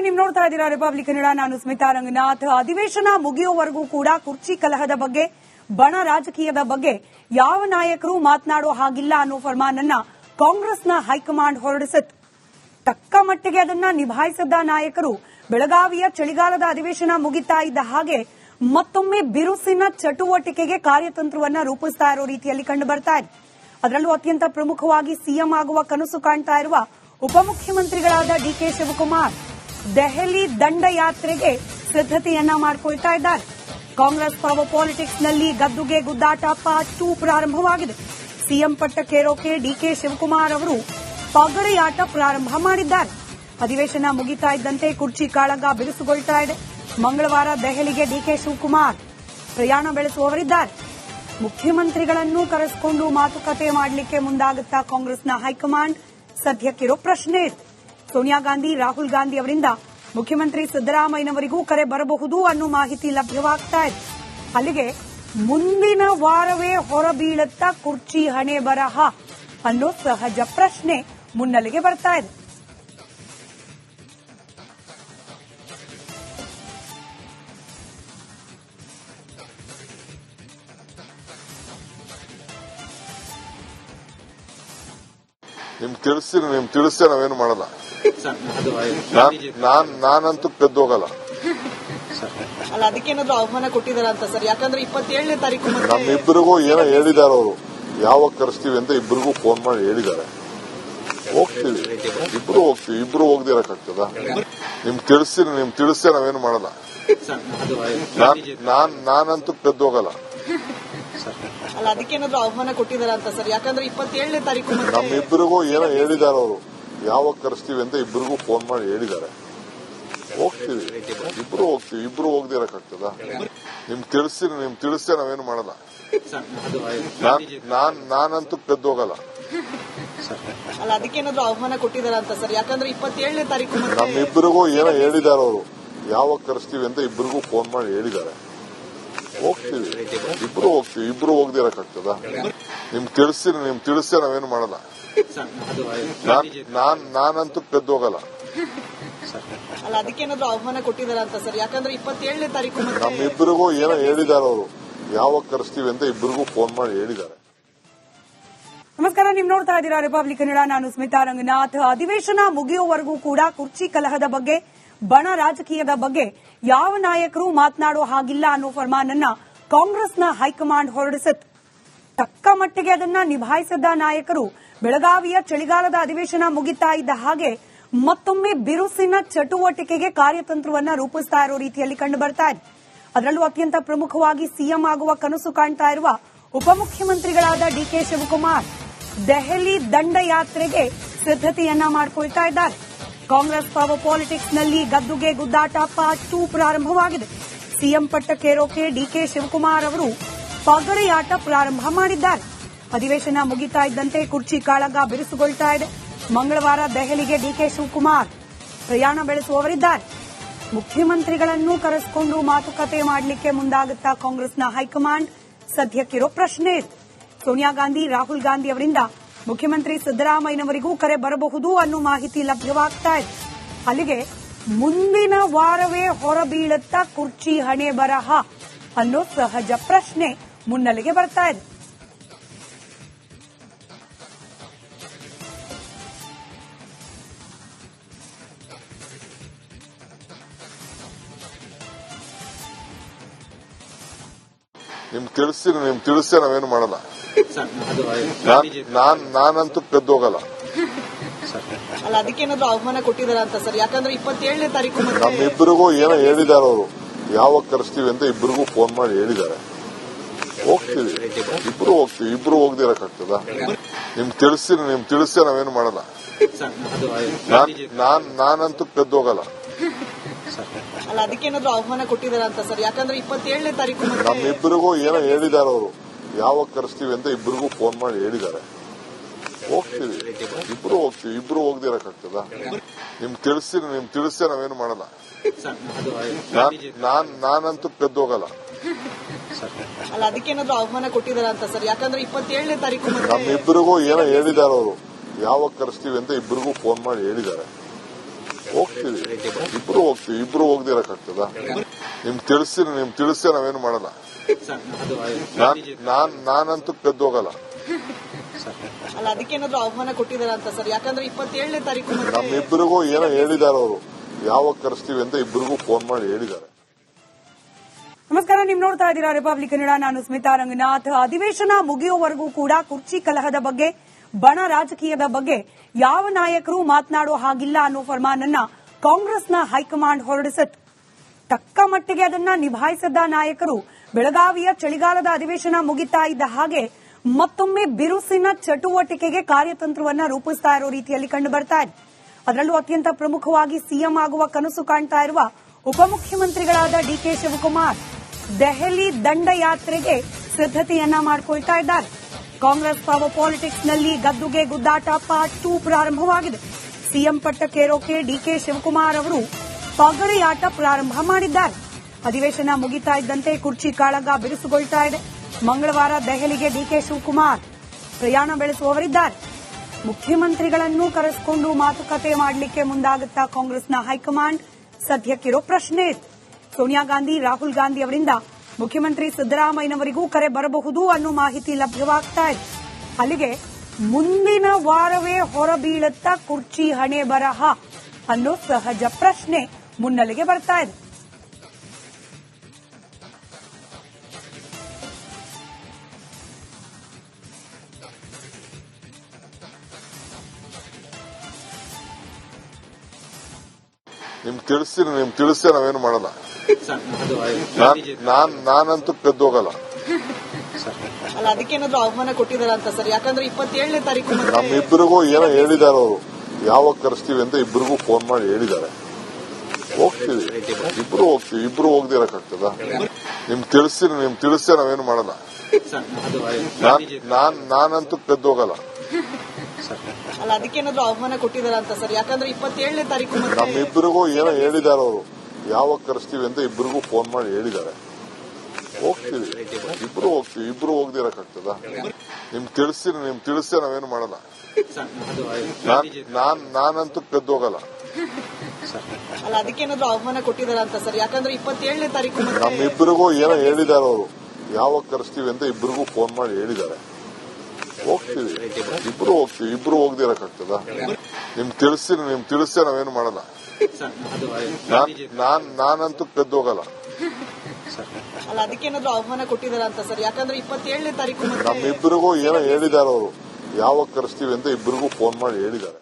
ನೀವು ನೋಡ್ತಾ ಇದ್ದೀರಾ ರಿಪಬ್ಲಿಕ್ ಕನ್ನಡ. ನಾನು ಸ್ಮಿತಾ ರಂಗನಾಥ್. ಅಧಿವೇಶನ ಮುಗಿಯುವವರೆಗೂ ಕೂಡ ಕುರ್ಚಿ ಕಲಹದ ಬಗ್ಗೆ, ಬಣ ರಾಜಕೀಯದ ಬಗ್ಗೆ ಯಾವ ನಾಯಕರು ಮಾತನಾಡೋ ಹಾಗಿಲ್ಲ ಅನ್ನೋ ಫರ್ಮಾನನ್ನ ಕಾಂಗ್ರೆಸ್ನ ಹೈಕಮಾಂಡ್ ಹೊರಡಿಸಿತ್ತು. ತಕ್ಕ ಮಟ್ಟಿಗೆ ಅದನ್ನ ನಿಭಾಯಿಸಿದ್ದ ನಾಯಕರು ಬೆಳಗಾವಿಯ ಚಳಿಗಾಲದ ಅಧಿವೇಶನ ಮುಗಿತಾ ಇದ್ದ ಹಾಗೆ ಮತ್ತೊಮ್ಮೆ ಬಿರುಸಿನ ಚಟುವಟಿಕೆಗೆ ಕಾರ್ಯತಂತ್ರವನ್ನ ರೂಪಿಸ್ತಾ ಇರೋ ರೀತಿಯಲ್ಲಿ ಕಂಡು ಬರ್ತಾ ಇದೆ. ಅದರಲ್ಲೂ ಅತ್ಯಂತ ಪ್ರಮುಖವಾಗಿ ಸಿಎಂ ಆಗುವ ಕನಸು ಕಾಣ್ತಾ ಇರುವ ಉಪಮುಖ್ಯಮಂತ್ರಿಗಳಾದ ಡಿಕೆ ಶಿವಕುಮಾರ್ ದೆಹಲಿ ದಂಡಯಾತ್ರೆಗೆ ಸಿದ್ದತೆಯನ್ನ ಮಾಡಿಕೊಳ್ತಾ ಇದ್ದಾರೆ. ಕಾಂಗ್ರೆಸ್ ಪವರ್ ಪಾಲಿಟಿಕ್ಸ್ ನಲ್ಲಿ ಗದ್ದುಗೆ ಗುದ್ದಾಟ ಪಾರ್ಟ್ 2 ಪ್ರಾರಂಭವಾಗಿದೆ. ಸಿಎಂ ಪಟ್ಟಕ್ಕೇರೋಕೆ ಡಿಕೆ ಶಿವಕುಮಾರ್ ಅವರು ಪಗಡೆಯಾಟ ಪ್ರಾರಂಭ ಮಾಡಿದ್ದಾರೆ. ಅಧಿವೇಶನ ಮುಗಿತಾ ಇದ್ದಂತೆ ಕುರ್ಚಿ ಕಾಳಗ ಬಿರುಸುಗೊಳ್ತಾ ಇದೆ. ಮಂಗಳವಾರ ದೆಹಲಿಗೆ ಡಿಕೆ ಶಿವಕುಮಾರ್ ಪ್ರಯಾಣ ಬೆಳೆಸುವವರಿದ್ದಾರೆ. ಮುಖ್ಯಮಂತ್ರಿಗಳನ್ನು ಕರೆಸಿಕೊಂಡು ಮಾತುಕತೆ ಮಾಡಲಿಕ್ಕೆ ಮುಂದಾಗುತ್ತಾ ಕಾಂಗ್ರೆಸ್ನ ಹೈಕಮಾಂಡ್? ಸದ್ಯಕ್ಕಿರೋ ಪ್ರಶ್ನೆ ಇದೆ. ಸೋನಿಯಾ ಗಾಂಧಿ, ರಾಹುಲ್ ಗಾಂಧಿ ಅವರಿಂದ ಮುಖ್ಯಮಂತ್ರಿ ಸಿದ್ದರಾಮಯ್ಯನವರಿಗೂ ಕರೆ ಬರಬಹುದು ಅನ್ನೋ ಮಾಹಿತಿ ಲಭ್ಯವಾಗ್ತಾ ಇದೆ. ಅಲ್ಲಿಗೆ ಮುಂದಿನ ವಾರವೇ ಹೊರಬೀಳುತ್ತಾ ಕುರ್ಚಿ ಹಣೆ ಬರಹ ಅನ್ನೋ ಸಹಜ ಪ್ರಶ್ನೆ ಮುನ್ನೆಲೆಗೆ ಬರ್ತಾ ಇದೆ. ನಿಮ್ ತಿಳಿಸಿ ನಾವೇನು ಮಾಡಲ್ಲ. ನಾನಂತೂ ಗೆದ್ದೋಗಲ್ಲ. ಅಲ್ಲ, ಅದಕ್ಕೇನಾದ್ರೂ ಆಹ್ವಾನ ಕೊಟ್ಟಿದಾರ ಅಂತ ಸರ್? ಯಾಕಂದ್ರೆ 27ನೇ ತಾರೀಕು ನಮ್ಮಿಬ್ಬರಿಗೂ ಏನೋ ಹೇಳಿದಾರ ಅವರು, ಯಾವಾಗ ಕರೆಸ್ತೀವಿ ಅಂತ ಇಬ್ಬರಿಗೂ ಫೋನ್ ಮಾಡಿ ಹೇಳಿದ್ದಾರೆ. ಹೋಗ್ತೀವಿ, ಇಬ್ರು ಹೋಗ್ತೀವಿ. ಇಬ್ರು ಹೋಗದೆ ಇರಕ್ಕಾಗ್ತದ? ನಿಮ್ ತಿಳಿಸಿ ನಾವೇನು ಮಾಡಲ್ಲ. ನಾನಂತೂ ಗೆದ್ದೋಗಲ್ಲ. ಅಲ್ಲ, ಅದಕ್ಕೇನಾದ್ರೂ ಆಹ್ವಾನ ಕೊಟ್ಟಿದಾರ ಅಂತ ಸರ್? ಯಾಕಂದ್ರೆ 27ನೇ ತಾರೀಕು ನಮ್ಮಿಬ್ಬರಿಗೂ ಏನೋ ಹೇಳಿದಾರ ಅವರು, ಯಾವಾಗ ಕರೆಸ್ತೀವಿ ಅಂತ ಇಬ್ಬರಿಗೂ ಫೋನ್ ಮಾಡಿ ಹೇಳಿದ್ದಾರೆ. ಹೋಗ್ತೀವಿ, ಇಬ್ರು ಹೋಗ್ತೀವಿ. ಇಬ್ರು ಹೋಗದೆ ಇರಕ್ಕಾಗ್ತದ? ನಿಮ್ ತಿಳಿಸಿ ನಾವೇನು ಮಾಡಲ್ಲ. ನಾನಂತೂ ಗೆದ್ದೋಗಲ್ಲ. ಅಲ್ಲ, ಅದಕ್ಕೇನಾದ್ರೂ ಆಹ್ವಾನ ಕೊಟ್ಟಿದಾರ ಅಂತ ಸರ್? ಯಾಕಂದ್ರೆ 27ನೇ ತಾರೀಕು ನಮ್ಮಿಬ್ಬರಿಗೂ ಏನೋ ಹೇಳಿದಾರ ಅವರು, ಯಾವಾಗ ಕರೆಸ್ತೀವಿ ಅಂತ ಇಬ್ಬರಿಗೂ ಫೋನ್ ಮಾಡಿ ಹೇಳಿದ್ದಾರೆ. ಹೋಗ್ತೀವಿ, ಇಬ್ರು ಹೋಗ್ತೀವಿ. ಇಬ್ರು ಹೋಗದೆ ಇರಕ್ಕಾಗ್ತದ? ನಿಮ್ ತಿಳಿಸಿ ನಾವೇನು ಮಾಡಲ್ಲ. ನಾನಂತೂ ಗೆದ್ದೋಗಲ್ಲ. ಅಲ್ಲ, ಅದಕ್ಕೇನಾದ್ರೂ ಆಹ್ವಾನ ಕೊಟ್ಟಿದಾರ ಅಂತ ಸರ್? ಯಾಕಂದ್ರೆ 27ನೇ ತಾರೀಕು ನಮ್ಮಿಬ್ಬರಿಗೂ ಏನೋ ಹೇಳಿದಾರ ಅವರು, ಯಾವಾಗ ಕರೆಸ್ತೀವಿ ಅಂತ ಇಬ್ಬರಿಗೂ ಫೋನ್ ಮಾಡಿ ಹೇಳಿದ್ದಾರೆ. ನಮಸ್ಕಾರ, ನೀವು ನೋಡ್ತಾ ಇದ್ದೀರಾ ರಿಪಬ್ಲಿಕ್ ಕನ್ನಡ. ನಾನು ಸ್ಮಿತಾ ರಂಗನಾಥ್. ಅಧಿವೇಶನ ಮುಗಿಯುವವರೆಗೂ ಕೂಡ ಕುರ್ಚಿ ಕಲಹದ ಬಗ್ಗೆ, ಬಣ ರಾಜಕೀಯದ ಬಗ್ಗೆ ಯಾವ ನಾಯಕರು ಮಾತನಾಡೋ ಹಾಗಿಲ್ಲ ಅನ್ನೋ ಫರ್ಮಾನನ್ನ ಕಾಂಗ್ರೆಸ್ನ ಹೈಕಮಾಂಡ್ ಹೊರಡಿಸಿತ್ತು. ತಕ್ಕ ಮಟ್ಟಿಗೆ ಅದನ್ನ ನಿಭಾಯಿಸಿದ್ದ ನಾಯಕರು ಬೆಳಗಾವಿಯ ಚಳಿಗಾಲದ ಅಧಿವೇಶನ ಮುಗಿತಾ ಇದ್ದ ಹಾಗೆ ಮತ್ತೊಮ್ಮೆ ಬಿರುಸಿನ ಚಟುವಟಿಕೆಗೆ ಕಾರ್ಯತಂತ್ರವನ್ನ ರೂಪಿಸ್ತಾ ಇರೋ ರೀತಿಯಲ್ಲಿ ಕಂಡು ಬರ್ತಾ ಇದೆ. ಅದರಲ್ಲೂ ಅತ್ಯಂತ ಪ್ರಮುಖವಾಗಿ ಸಿಎಂ ಆಗುವ ಕನಸು ಕಾಣ್ತಾ ಇರುವ ಉಪಮುಖ್ಯಮಂತ್ರಿಗಳಾದ ಡಿಕೆ ಶಿವಕುಮಾರ್ ದೆಹಲಿ ದಂಡಯಾತ್ರೆಗೆ ಸಿದ್ದತೆಯನ್ನ ಮಾಡಿಕೊಳ್ತಾ ಇದ್ದಾರೆ. ಕಾಂಗ್ರೆಸ್ ಪವರ್ ಪಾಲಿಟಿಕ್ಸ್ ನಲ್ಲಿ ಗದ್ದುಗೆ ಗುದ್ದಾಟ ಪಾರ್ಟ್ 2 ಪ್ರಾರಂಭವಾಗಿದೆ. ಸಿಎಂ ಪಟ್ಟಕ್ಕೇರೋಕೆ ಡಿಕೆ ಶಿವಕುಮಾರ್ ಅವರು ಪಗಡೆಯಾಟ ಪ್ರಾರಂಭ ಮಾಡಿದ್ದಾರೆ. ಅಧಿವೇಶನ ಮುಗಿತಾ ಇದ್ದಂತೆ ಕುರ್ಚಿ ಕಾಳಗ ಬಿರುಸುಗೊಳ್ತಾ ಇದೆ. ಮಂಗಳವಾರ ದೆಹಲಿಗೆ ಡಿಕೆ ಶಿವಕುಮಾರ್ ಪ್ರಯಾಣ ಬೆಳೆಸುವವರಿದ್ದಾರೆ. ಮುಖ್ಯಮಂತ್ರಿಗಳನ್ನು ಕರೆಸಿಕೊಂಡು ಮಾತುಕತೆ ಮಾಡಲಿಕ್ಕೆ ಮುಂದಾಗುತ್ತಾ ಕಾಂಗ್ರೆಸ್ನ ಹೈಕಮಾಂಡ್? ಸದ್ಯಕ್ಕಿರೋ ಪ್ರಶ್ನೆ ಇದೆ. ಸೋನಿಯಾ ಗಾಂಧಿ, ರಾಹುಲ್ ಗಾಂಧಿ ಅವರಿಂದ ಮುಖ್ಯಮಂತ್ರಿ ಸಿದ್ದರಾಮಯ್ಯನವರಿಗೂ ಕರೆ ಬರಬಹುದು ಅನ್ನೋ ಮಾಹಿತಿ ಲಭ್ಯವಾಗ್ತಾ ಇದೆ. ಅಲ್ಲಿಗೆ ಮುಂದಿನ ವಾರವೇ ಹೊರಬೀಳುತ್ತಾ ಕುರ್ಚಿ ಹಣೆ ಬರಹ ಅನ್ನೋ ಸಹಜ ಪ್ರಶ್ನೆ ಮುನ್ನೆಲೆಗೆ ಬರ್ತಾ ಇದೆ. ನಿಮ್ ತಿಳಿಸಿ ನಾವೇನು ಮಾಡಲ್ಲ. ನಾನಂತೂ ಗೆದ್ದೋಗಲ್ಲ. ಅಲ್ಲ, ಅದಕ್ಕೇನಾದ್ರೂ ಆಹ್ವಾನ ಕೊಟ್ಟಿದಾರ ಅಂತ ಸರ್? ಯಾಕಂದ್ರೆ 27ನೇ ತಾರೀಕು ನಮ್ಮಿಬ್ಬರಿಗೂ ಏನೋ ಹೇಳಿದಾರ ಅವರು, ಯಾವಾಗ ಕರೆಸ್ತೀವಿ ಅಂತ ಇಬ್ಬರಿಗೂ ಫೋನ್ ಮಾಡಿ ಹೇಳಿದ್ದಾರೆ. ಹೋಗ್ತೀವಿ, ಇಬ್ರು ಹೋಗ್ತೀವಿ. ಇಬ್ರು ಹೋಗದೆ ಇರಕ್ಕಾಗ್ತದ? ನಿಮ್ ತಿಳಿಸಿ ನಾವೇನು ಮಾಡಲ್ಲ. ನಾನಂತೂ ಗೆದ್ದೋಗಲ್ಲ. ಅಲ್ಲ, ಅದಕ್ಕೇನಾದ್ರೂ ಆಹ್ವಾನ ಕೊಟ್ಟಿದಾರ ಅಂತ ಸರ್? ಯಾಕಂದ್ರೆ 27ನೇ ತಾರೀಕು ನಮ್ಮಿಬ್ಬರಿಗೂ ಏನೋ ಹೇಳಿದಾರ ಅವರು, ಯಾವಾಗ ಕರೆಸ್ತೀವಿ ಅಂತ ಇಬ್ಬರಿಗೂ ಫೋನ್ ಮಾಡಿ ಹೇಳಿದ್ದಾರೆ. ಹೋಗ್ತೀವಿ, ಇಬ್ರು ಹೋಗ್ತೀವಿ. ಇಬ್ರು ಹೋಗದೆ ಇರಕ್ಕಾಗ್ತದ? ನಿಮ್ ತಿಳಿಸಿ ನಾವೇನು ಮಾಡಲ್ಲ. ನಾನಂತೂ ಗೆದ್ದೋಗಲ್ಲ. ಅಲ್ಲ, ಅದಕ್ಕೇನಾದ್ರೂ ಆಹ್ವಾನ ಕೊಟ್ಟಿದಾರ ಅಂತ ಸರ್? ಯಾಕಂದ್ರೆ 27ನೇ ತಾರೀಕು ನಮ್ಮಿಬ್ಬರಿಗೂ ಏನೋ ಹೇಳಿದಾರ ಅವರು, ಯಾವಾಗ ಕರೆಸ್ತೀವಿ ಅಂತ ಇಬ್ಬರಿಗೂ ಫೋನ್ ಮಾಡಿ ಹೇಳಿದ್ದಾರೆ. ಹೋಗ್ತೀವಿ, ಇಬ್ರು ಹೋಗ್ತೀವಿ. ಇಬ್ರು ಹೋಗದೆ ಇರಕ್ಕಾಗ್ತದ? ನಿಮ್ ತಿಳಿಸಿ ನಾವೇನು ಮಾಡಲ್ಲ. ನಾನಂತೂ ಕದ್ದು ಹೋಗಲ್ಲ. ಅಲ್ಲ ಅದಕ್ಕೇನಾದ್ರೂ ಆಹ್ವಾನ ಕೊಟ್ಟಿದಾರ ಅಂತ ಸರ್? ಯಾಕಂದ್ರೆ 27ನೇ ತಾರೀಕು ನಮ್ಮಿಬ್ಬರಿಗೂ ಏನೋ ಹೇಳಿದಾರೆ ಅವರು, ಯಾವಾಗ ಕರೆಸ್ತೀವಿ ಅಂತ ಇಬ್ಬರಿಗೂ ಫೋನ್ ಮಾಡಿ ಹೇಳಿದ್ದಾರೆ. ನಮಸ್ಕಾರ, ನೀವು ನೋಡ್ತಾ ಇದ್ದೀರಾ ರಿಪಬ್ಲಿಕ್ ಕನ್ನಡ. ನಾನು ಸ್ಮಿತಾ ರಂಗನಾಥ್. ಅಧಿವೇಶನ ಮುಗಿಯುವವರೆಗೂ ಕೂಡ ಕುರ್ಚಿ ಕಲಹದ ಬಗ್ಗೆ, ಬಣ ರಾಜಕೀಯದ ಬಗ್ಗೆ ಯಾವ ನಾಯಕರು ಮಾತನಾಡೋ ಹಾಗಿಲ್ಲ ಅನ್ನೋ ಫರ್ಮಾನನ್ನ ಕಾಂಗ್ರೆಸ್ನ ಹೈಕಮಾಂಡ್ ಹೊರಡಿಸಿತ್ತು. ತಕ್ಕ ಮಟ್ಟಿಗೆ ಅದನ್ನ ನಿಭಾಯಿಸಿದ ನಾಯಕರು ಬೆಳಗಾವಿಯ ಚಳಿಗಾಲದ ಅಧಿವೇಶನ ಮುಗಿತಾ ಇದ್ದ ಹಾಗೆ ಮತ್ತೊಮ್ಮೆ ಬಿರುಸಿನ ಚಟುವಟಿಕೆಗೆ ಕಾರ್ಯತಂತ್ರವನ್ನ ರೂಪಿಸ್ತಾ ಇರೋ ರೀತಿಯಲ್ಲಿ ಕಂಡು ಬರ್ತಾ ಇದೆ. ಅದರಲ್ಲೂ ಅತ್ಯಂತ ಪ್ರಮುಖವಾಗಿ ಸಿಎಂ ಆಗುವ ಕನಸು ಕಾಣ್ತಾ ಇರುವ ಉಪಮುಖ್ಯಮಂತ್ರಿಗಳಾದ ಡಿಕೆ ಶಿವಕುಮಾರ್ ದೆಹಲಿ ದಂಡಯಾತ್ರೆಗೆ ಸಿದ್ದತೆಯನ್ನ ಮಾಡಿಕೊಳ್ತಾ ಇದ್ದಾರೆ. ಕಾಂಗ್ರೆಸ್ ಪವರ್ ಪಾಲಿಟಿಕ್ಸ್ ನಲ್ಲಿ ಗದ್ದುಗೆ ಗುದ್ದಾಟ ಪಾರ್ಟ್ 2 ಪ್ರಾರಂಭವಾಗಿದೆ. ಸಿಎಂ ಪಟ್ಟಕ್ಕೇರೋಕೆ ಡಿಕೆ ಶಿವಕುಮಾರ್ ಅವರು ಪಗಡೆಯಾಟ ಪ್ರಾರಂಭ ಮಾಡಿದ್ದಾರೆ. ಅಧಿವೇಶನ ಮುಗಿತಾ ಇದ್ದಂತೆ ಕುರ್ಚಿ ಕಾಳಗ ಬಿರುಸುಗೊಳ್ತಾ ಇದೆ. ಮಂಗಳವಾರ ದೆಹಲಿಗೆ ಡಿಕೆ ಶಿವಕುಮಾರ್ ಪ್ರಯಾಣ ಬೆಳೆಸುವವರಿದ್ದಾರೆ. ಮುಖ್ಯಮಂತ್ರಿಗಳನ್ನು ಕರೆಸಿಕೊಂಡು ಮಾತುಕತೆ ಮಾಡಲಿಕ್ಕೆ ಮುಂದಾಗುತ್ತಾ ಕಾಂಗ್ರೆಸ್ನ ಹೈಕಮಾಂಡ್? ಸದ್ಯಕ್ಕಿರೋ ಪ್ರಶ್ನೆ ಇದೆ. ಸೋನಿಯಾ ಗಾಂಧಿ, ರಾಹುಲ್ ಗಾಂಧಿ ಅವರಿಂದ ಮುಖ್ಯಮಂತ್ರಿ ಸಿದ್ದರಾಮಯ್ಯನವರಿಗೂ ಕರೆ ಬರಬಹುದು ಅನ್ನೋ ಮಾಹಿತಿ ಲಭ್ಯವಾಗ್ತಾ ಇದೆ. ಅಲ್ಲಿಗೆ ಮುಂದಿನ ವಾರವೇ ಹೊರಬೀಳುತ್ತಾ ಕುರ್ಚಿ ಹಣೆ ಬರಹ ಅನ್ನೋ ಸಹಜ ಪ್ರಶ್ನೆ ಮುನ್ನೆಲೆಗೆ ಬರ್ತಾ ಇದೆ. ನಿಮ್ ತಿಳಿಸಿ ನಾವೇನು ಮಾಡಲ್ಲ. ನಾನಂತೂ ಕದ್ದು ಹೋಗಲ್ಲ. ಅಲ್ಲ ಅದಕ್ಕೇನಾದ್ರೂ ಆಹ್ವಾನ ಕೊಟ್ಟಿದಾರ ಅಂತ ಸರ್? ಯಾಕಂದ್ರೆ 27ನೇ ತಾರೀಕು ನಮ್ಮಿಬ್ಬರಿಗೂ ಏನೋ ಹೇಳಿದಾರೆ ಅವರು, ಯಾವಾಗ ಕರೆಸ್ತೀವಿ ಅಂತ ಇಬ್ಬರಿಗೂ ಫೋನ್ ಮಾಡಿ ಹೇಳಿದ್ದಾರೆ. ಹೋಗ್ತೀವಿ. ಇಬ್ರು ಹೋಗದೆ ಇರಕ್ಕಾಗ್ತದ? ನಿಮ್ ತಿಳಿಸಿ ನಾವೇನು ಮಾಡಲ್ಲ. ನಾನಂತೂ ಕದ್ದು ಹೋಗಲ್ಲ. ಅಲ್ಲ ಅದಕ್ಕೇನಾದ್ರೂ ಆಹ್ವಾನ ಕೊಟ್ಟಿದಾರ ಅಂತ ಸರ್? ಯಾಕಂದ್ರೆ 27ನೇ ತಾರೀಕು ನಮ್ಮಿಬ್ಬರಿಗೂ ಏನೋ ಹೇಳಿದಾರೆ ಅವರು, ಯಾವಾಗ ಕರೆಸ್ತೀವಿ ಅಂತ ಇಬ್ಬರಿಗೂ ಫೋನ್ ಮಾಡಿ ಹೇಳಿದ್ದಾರೆ. ಹೋಗ್ತೀವಿ. ಇಬ್ರು ಹೋಗದೆ ಇರಕ್ಕಾಗ್ತದ? ನಿಮ್ ತಿಳಿಸಿ ನಾವೇನು ಮಾಡಲ್ಲ. ನಾನಂತೂ ಕದ್ದು ಹೋಗಲ್ಲ. ಅಲ್ಲ ಅದಕ್ಕೇನಾದ್ರೂ ಆಹ್ವಾನ ಕೊಟ್ಟಿದಾರ ಅಂತ ಸರ್? ಯಾಕಂದ್ರೆ 27ನೇ ತಾರೀಕು ನಮ್ಮಿಬ್ಬರಿಗೂ ಏನೋ ಹೇಳಿದಾರೆ ಅವರು, ಯಾವಾಗ ಕರೆಸ್ತೀವಿ ಅಂತ ಇಬ್ಬರಿಗೂ ಫೋನ್ ಮಾಡಿ ಹೇಳಿದ್ದಾರೆ. ಹೋಗ್ತೀವಿ. ಇಬ್ರು ಹೋಗದೆ ಇರಕ್ಕಾಗ್ತದ? ನಿಮ್ ತಿಳಿಸಿ ನಾವೇನು ಮಾಡಲ್ಲ. ನಾನಂತೂ ಕದ್ದು ಹೋಗಲ್ಲ. ಅಲ್ಲ ಅದಕ್ಕೇನಾದ್ರೂ ಆಹ್ವಾನ ಕೊಟ್ಟಿದಾರ ಅಂತ ಸರ್? ಯಾಕಂದ್ರೆ 27ನೇ ತಾರೀಕು ನಮ್ಮಿಬ್ಬರಿಗೂ ಏನೋ ಹೇಳಿದಾರೆ ಅವರು, ಯಾವಾಗ ಕರೆಸ್ತೀವಿ ಅಂತ ಇಬ್ಬರಿಗೂ ಫೋನ್ ಮಾಡಿ ಹೇಳಿದ್ದಾರೆ.